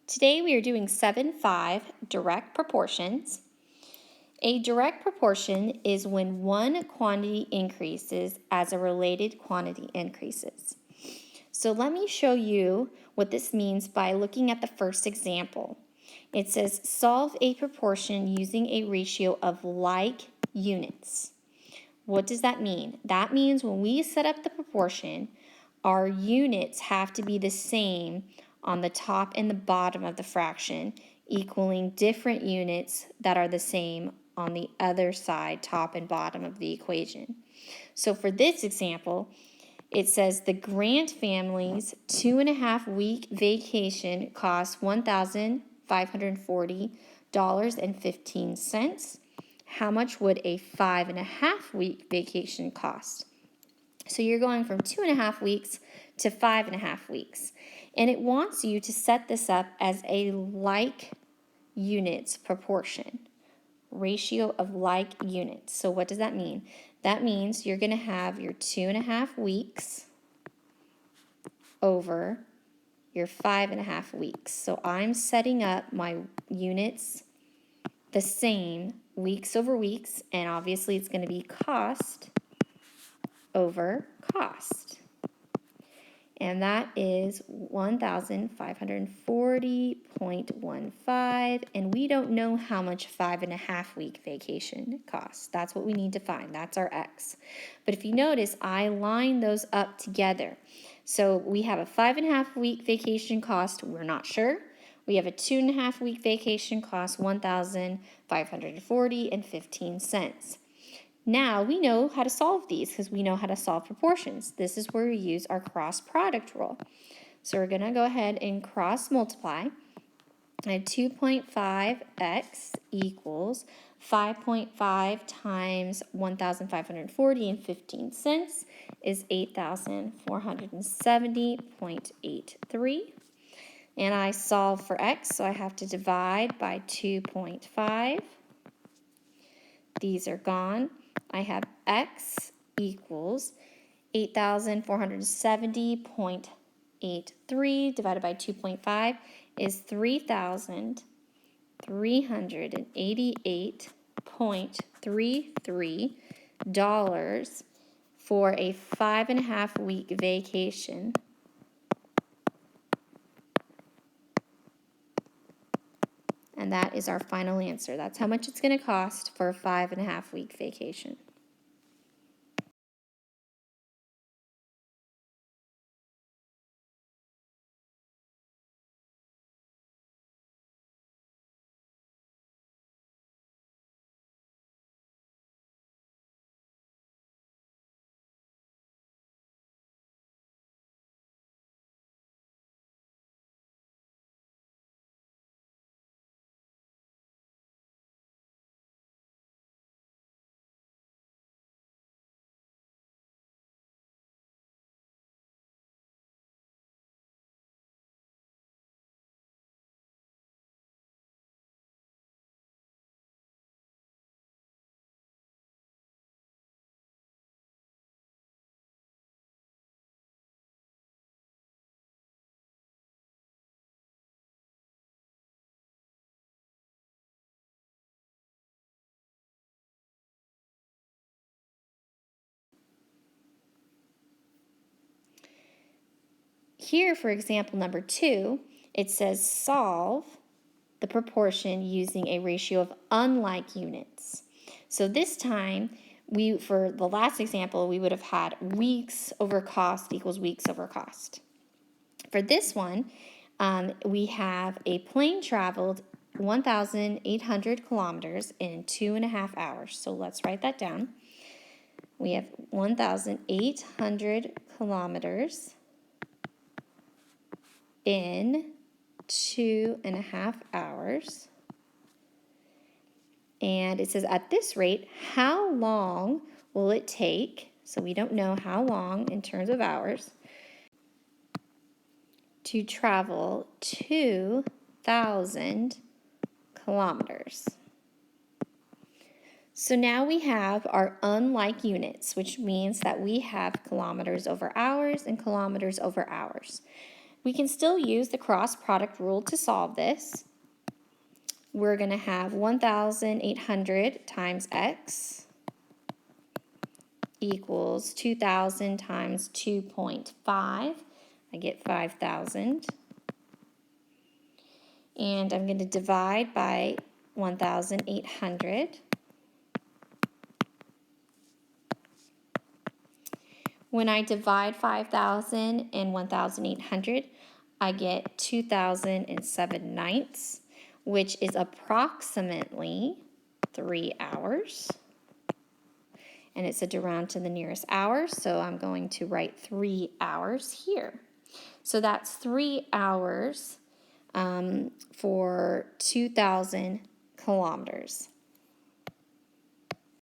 Today we are doing 7-5 direct proportions. A direct proportion is when one quantity increases as a related quantity increases. So let me show you what this means by looking at the first example. It says solve a proportion using a ratio of like units. What does that mean? That means when we set up the proportion, our units have to be the same on the top and the bottom of the fraction, equaling different units that are the same on the other side, top and bottom of the equation. So for this example, it says the Grant family's 2.5-week vacation costs $1,540.15. How much would a 5.5-week vacation cost? So you're going from 2.5 weeks to 5.5 weeks. And it wants you to set this up as a like units proportion, ratio of like units. So what does that mean? That means you're going to have your 2.5 weeks over your 5.5 weeks. So I'm setting up my units the same weeks over weeks, and obviously it's going to be cost over cost. And that is 1,540.15, and we don't know how much 5.5-week vacation costs. That's what we need to find. That's our X. But if you notice, I line those up together. So we have a 5.5-week vacation cost, we're not sure. We have a 2.5-week vacation cost, 1,540.15. Now we know how to solve these because we know how to solve proportions. This is where we use our cross product rule. So we're going to go ahead and cross multiply. And 2.5x equals 5.5 times 1,540.15 is 8,470.83. And I solve for x, so I have to divide by 2.5. These are gone. I have x equals 8,470.83 divided by 2.5 is 3,388.33 dollars for a 5.5-week vacation. And that is our final answer. That's how much it's going to cost for a 5.5-week vacation. Here, for example number 2, it says solve the proportion using a ratio of unlike units. So this time, for the last example, we would have had weeks over cost equals weeks over cost. For this one, we have a plane traveled 1,800 kilometers in 2.5 hours. So let's write that down. We have 1,800 kilometers in 2.5 hours. And it says at this rate, how long will it take? So we don't know how long in terms of hours to travel 2,000 kilometers. So now we have our unlike units, which means that we have kilometers over hours and kilometers over hours. We can still use the cross product rule to solve this. We're going to have 1,800 times x equals 2,000 times 2.5. I get 5,000. And I'm going to divide by 1,800. When I divide 5,000 and 1,800, I get 2,007 which is approximately 3 hours. And it said to round to the nearest hour, so I'm going to write 3 hours here. So that's 3 hours for 2,000 kilometers.